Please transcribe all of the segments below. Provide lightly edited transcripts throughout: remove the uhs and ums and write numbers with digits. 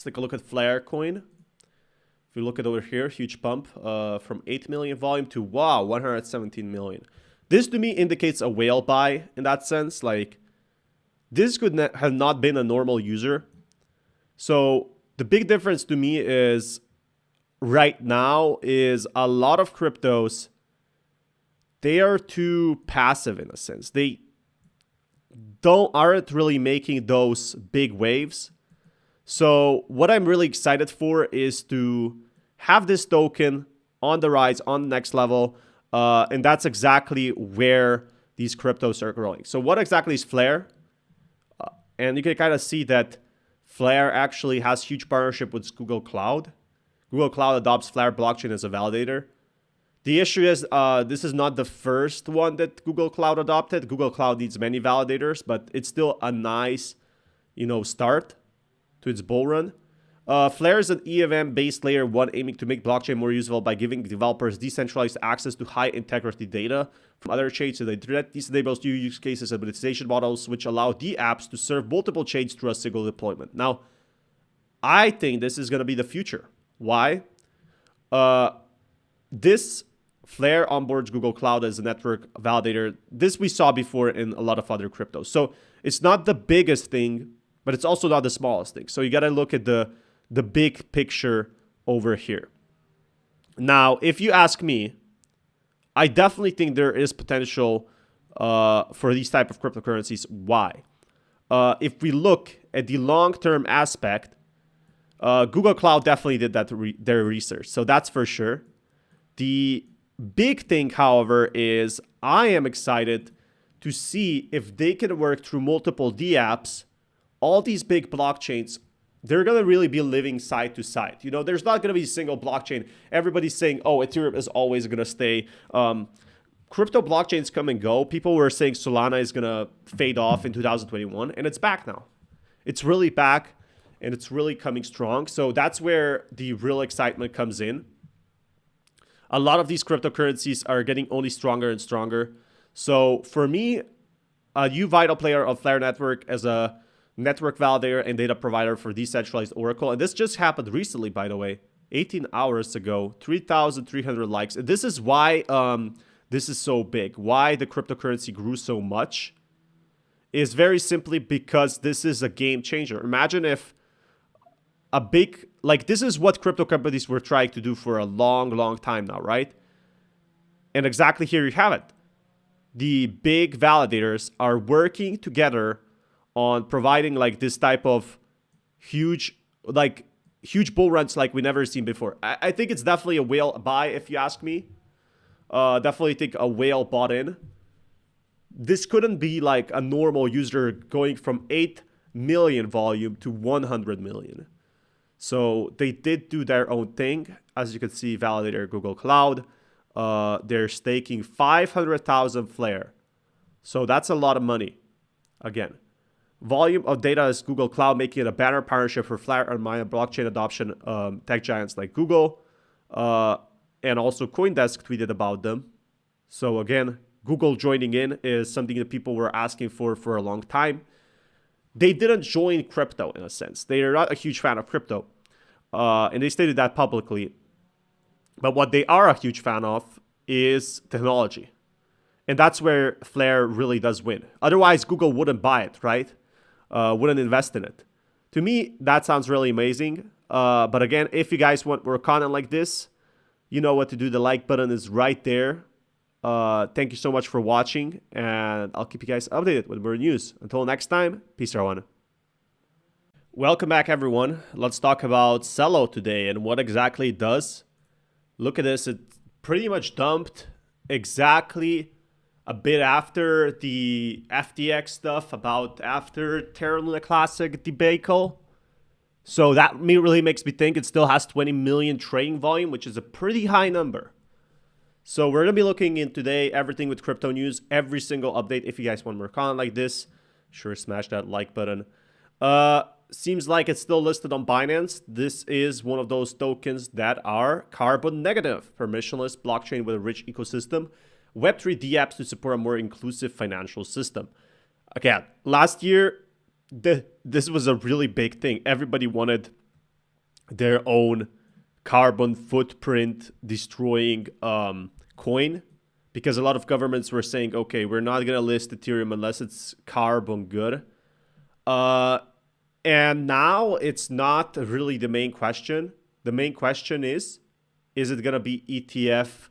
Let's take a look at FLR coin. If you look at over here, huge pump from 8 million volume to, wow, 117 million. This to me indicates a whale buy in that sense. Like, this could have not been a normal user. So the big difference to me is right now is a lot of cryptos, they are too passive in a sense. They aren't really making those big waves. So what I'm really excited for is to have this token on the rise, on the next level. And that's exactly where these cryptos are growing. So what exactly is FLR? And you can kind of see that FLR actually has huge partnership with Google Cloud. Google Cloud adopts FLR blockchain as a validator. The issue is this is not the first one that Google Cloud adopted. Google Cloud needs many validators, but it's still a nice, start to its bull run. FLR is an EVM-based layer 1 aiming to make blockchain more usable by giving developers decentralized access to high-integrity data from other chains to the internet. This enables new use cases and monetization models which allow the apps to serve multiple chains through a single deployment. Now, I think this is going to be the future. Why? This FLR onboards Google Cloud as a network validator. This we saw before in a lot of other cryptos. So it's not the biggest thing, but it's also not the smallest thing. So you got to look at the big picture over here. Now, if you ask me, I definitely think there is potential for these type of cryptocurrencies. Why? If we look at the long-term aspect, Google Cloud definitely did their research. So that's for sure. The big thing, however, is I am excited to see if they can work through multiple dApps. All these big blockchains, they're going to really be living side to side. There's not going to be a single blockchain. Everybody's saying, oh, Ethereum is always going to stay. Crypto blockchains come and go. People were saying Solana is going to fade off in 2021, and it's back now. It's really back, and it's really coming strong. So that's where the real excitement comes in. A lot of these cryptocurrencies are getting only stronger and stronger. So for me, a new vital player of FLR Network as a network validator and data provider for decentralized Oracle. And this just happened recently, by the way, 18 hours ago, 3,300 likes. And this is why this is so big. Why the cryptocurrency grew so much is very simply because this is a game changer. Imagine if this is what crypto companies were trying to do for a long time now, right? And exactly here you have it. The big validators are working together on providing this type of huge bull runs like we never seen before. I think it's definitely a whale buy if you ask me. Definitely think a whale bought in. This couldn't be like a normal user going from 8 million volume to 100 million. So they did do their own thing. As you can see, validator Google Cloud. They're staking 500,000 FLR. So that's a lot of money. Again, volume of data is Google Cloud, making it a banner partnership for FLR and Maya blockchain adoption tech giants like Google. And also CoinDesk tweeted about them. So again, Google joining in is something that people were asking for a long time. They didn't join crypto in a sense. They are not a huge fan of crypto. And they stated that publicly. But what they are a huge fan of is technology. And that's where FLR really does win. Otherwise, Google wouldn't buy it, right? Wouldn't invest in it. To me, that sounds really amazing. But again, if you guys want more content like this, you know what to do. The like button is right there. Thank you so much for watching, and I'll keep you guys updated with more news. Until next time, peace everyone. Welcome back, everyone. Let's talk about CELO today and what exactly it does. Look at this. It pretty much dumped exactly a bit after the FTX stuff, about after Terra Luna Classic debacle. So that really makes me think it still has 20 million trading volume, which is a pretty high number. So we're going to be looking in today everything with crypto news, every single update. If you guys want more content like this, sure, smash that like button. Seems like it's still listed on Binance. This is one of those tokens that are carbon negative, permissionless blockchain with a rich ecosystem, Web3 dApps to support a more inclusive financial system. Again, last year, this was a really big thing. Everybody wanted their own carbon footprint destroying coin, because a lot of governments were saying, okay, we're not going to list Ethereum unless it's carbon good. And now it's not really the main question. The main question is it going to be ETF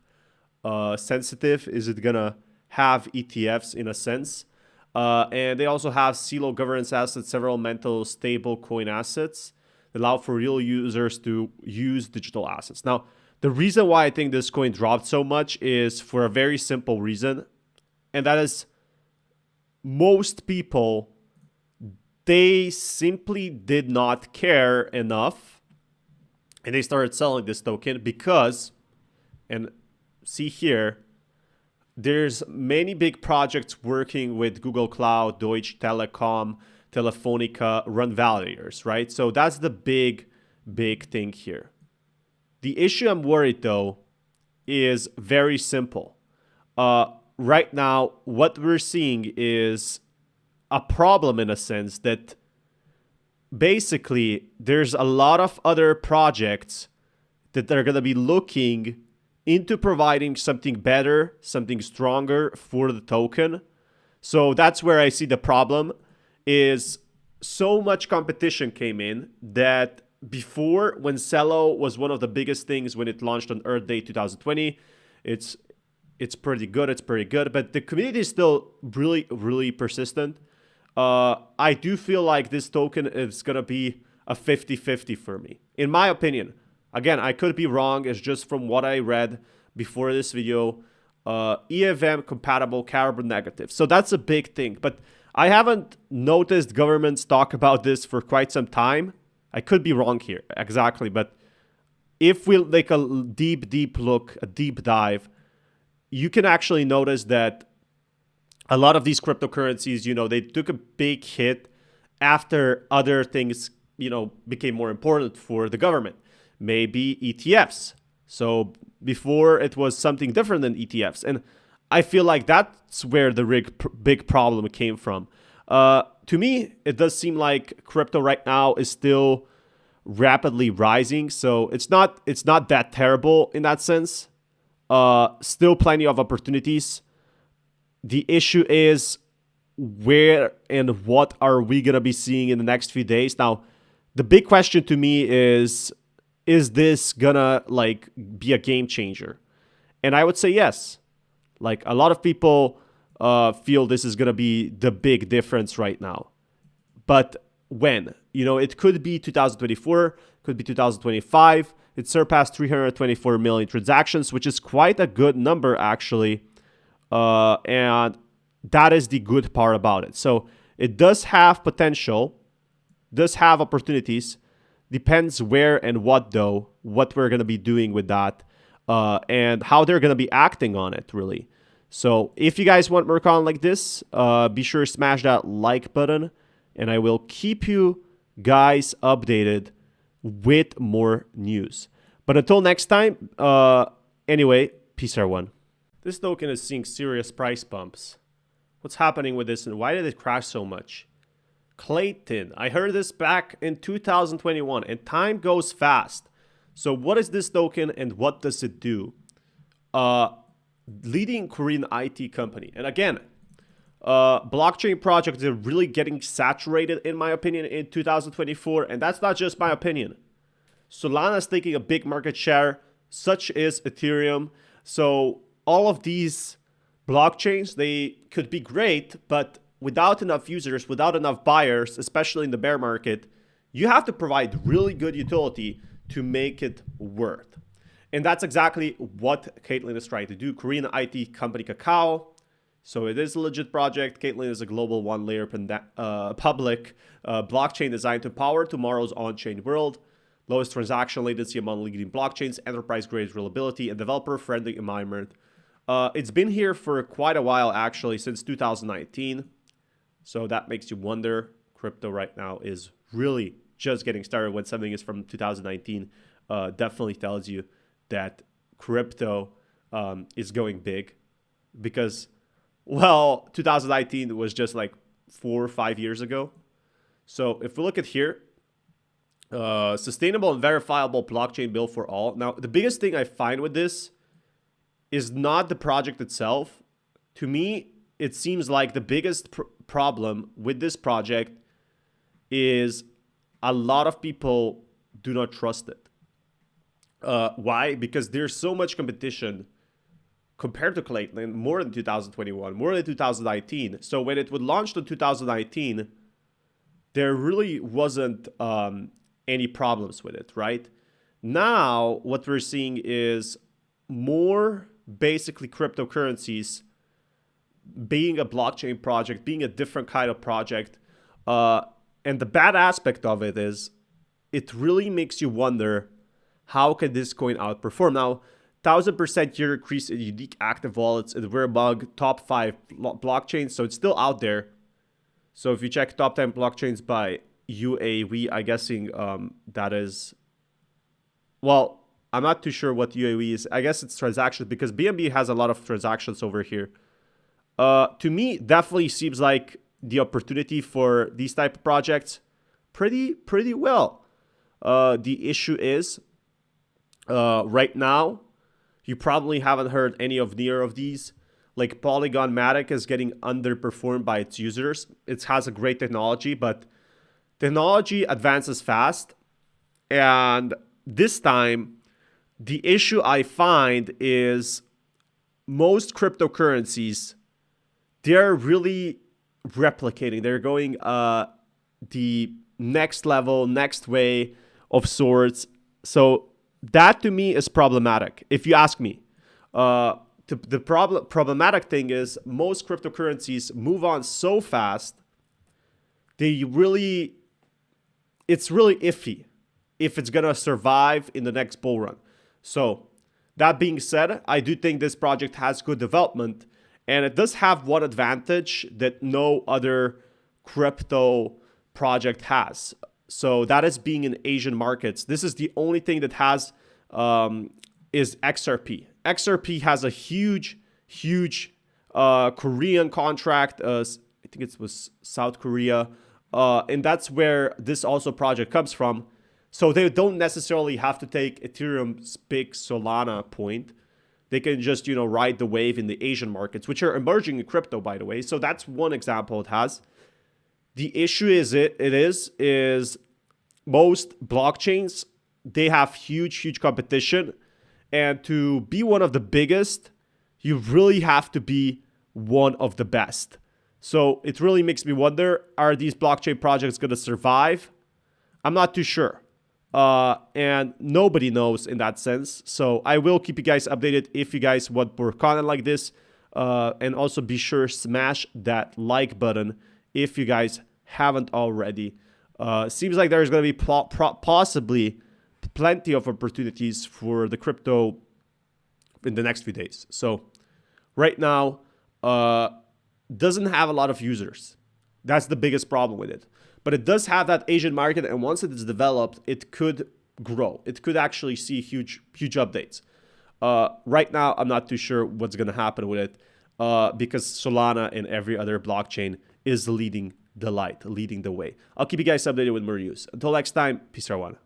sensitive? Is it going to have ETFs in a sense? And they also have CELO governance assets, several mental stable coin assets that allow for real users to use digital assets. Now, the reason why I think this coin dropped so much is for a very simple reason, and that is most people, they simply did not care enough, and they started selling this token because, and see here, there's many big projects working with Google Cloud, Deutsche Telekom, Telefonica, run validators, right? So that's the big thing here. The issue I'm worried though is very simple. Right now, what we're seeing is a problem in a sense that basically there's a lot of other projects that are going to be looking into providing something better, something stronger for the token. So that's where I see the problem is so much competition came in that before, when CELO was one of the biggest things when it launched on Earth Day 2020, it's pretty good, but the community is still really persistent. I do feel like this token is going to be a 50-50 for me, in my opinion. Again, I could be wrong. It's just from what I read before this video. EVM compatible, carbon negative. So that's a big thing. But I haven't noticed governments talk about this for quite some time. I could be wrong here, exactly. But if we take a deep look, a deep dive, you can actually notice that a lot of these cryptocurrencies, they took a big hit after other things, became more important for the government. Maybe ETFs. So before it was something different than ETFs. And I feel like that's where the big problem came from. To me, it does seem like crypto right now is still rapidly rising. So it's not that terrible in that sense. Still plenty of opportunities. The issue is where and what are we going to be seeing in the next few days? Now, the big question to me is this gonna be a game changer? And I would say yes. Like, a lot of people feel this is gonna be the big difference right now. But when? It could be 2024, could be 2025. It surpassed 324 million transactions, which is quite a good number actually. And that is the good part about it. So it does have potential, does have opportunities. Depends where and what though, what we're going to be doing with that, and how they're going to be acting on it, really. So if you guys want more content like this, be sure to smash that like button, and I will keep you guys updated with more news. But until next time, anyway, peace everyone. This token is seeing serious price bumps. What's happening with this and why did it crash so much? KLAY. I heard this back in 2021, and time goes fast. So what is this token and what does it do? Leading Korean IT company. And again, blockchain projects are really getting saturated, in my opinion, in 2024. And that's not just my opinion. Solana's taking a big market share, such is Ethereum. So all of these blockchains, they could be great, but without enough users, without enough buyers, especially in the bear market, you have to provide really good utility to make it worth. And that's exactly what KLAY is trying to do. Korean IT company Kakao. So it is a legit project. KLAY is a global one-layer public blockchain designed to power tomorrow's on-chain world. Lowest transaction latency among leading blockchains, enterprise-grade reliability, and developer-friendly environment. It's been here for quite a while, actually, since 2019. So that makes you wonder. Crypto right now is really just getting started. When something is from 2019, definitely tells you that crypto is going big, because, well, 2019 was just like 4 or 5 years ago. So if we look at here, Sustainable and verifiable blockchain built for all. Now, the biggest thing I find with this is not the project itself. To me, it seems like the biggest problem with this project is a lot of people do not trust it. Why? Because there's so much competition compared to KLAY, more than 2021, more than 2019. So when it was launched in 2019, there really wasn't any problems with it, right? Now, what we're seeing is more basically cryptocurrencies being a blockchain project, being a different kind of project. And the bad aspect of it is it really makes you wonder, how can this coin outperform? Now, 1000% year increase in unique active wallets, and we're among top 5 blockchains, so it's still out there. So if you check top 10 blockchains by UAV, I'm guessing that is, well, I'm not too sure what UAV is. I guess it's transactions, because BNB has a lot of transactions over here. To me, definitely seems like the opportunity for these type of projects pretty well. The issue is, right now, you probably haven't heard any of near of these. Like Polygon Matic is getting underperformed by its users. It has a great technology, but technology advances fast. And this time, the issue I find is most cryptocurrencies, they're really replicating. They're going the next level, next way of sorts. So that to me is problematic, if you ask me. The problematic thing is most cryptocurrencies move on so fast, it's really iffy if it's going to survive in the next bull run. So that being said, I do think this project has good development, and it does have one advantage that no other crypto project has. So that is being in Asian markets. This is the only thing that has is XRP. XRP has a huge Korean contract. I think it was South Korea. And that's where this also project comes from. So they don't necessarily have to take Ethereum's big Solana point. They can just, ride the wave in the Asian markets, which are emerging in crypto, by the way. So that's one example it has. The issue is is most blockchains, they have huge competition. And to be one of the biggest, you really have to be one of the best. So it really makes me wonder, are these blockchain projects going to survive? I'm not too sure. And nobody knows in that sense. So I will keep you guys updated if you guys want more content like this. And also be sure to smash that like button if you guys haven't already. Seems like there's going to be possibly plenty of opportunities for the crypto in the next few days. So right now, doesn't have a lot of users. That's the biggest problem with it. But it does have that Asian market, and once it is developed, it could grow. It could actually see huge updates. Right now, I'm not too sure what's going to happen with it because Solana and every other blockchain is leading the way. I'll keep you guys updated with more news. Until next time, peace out.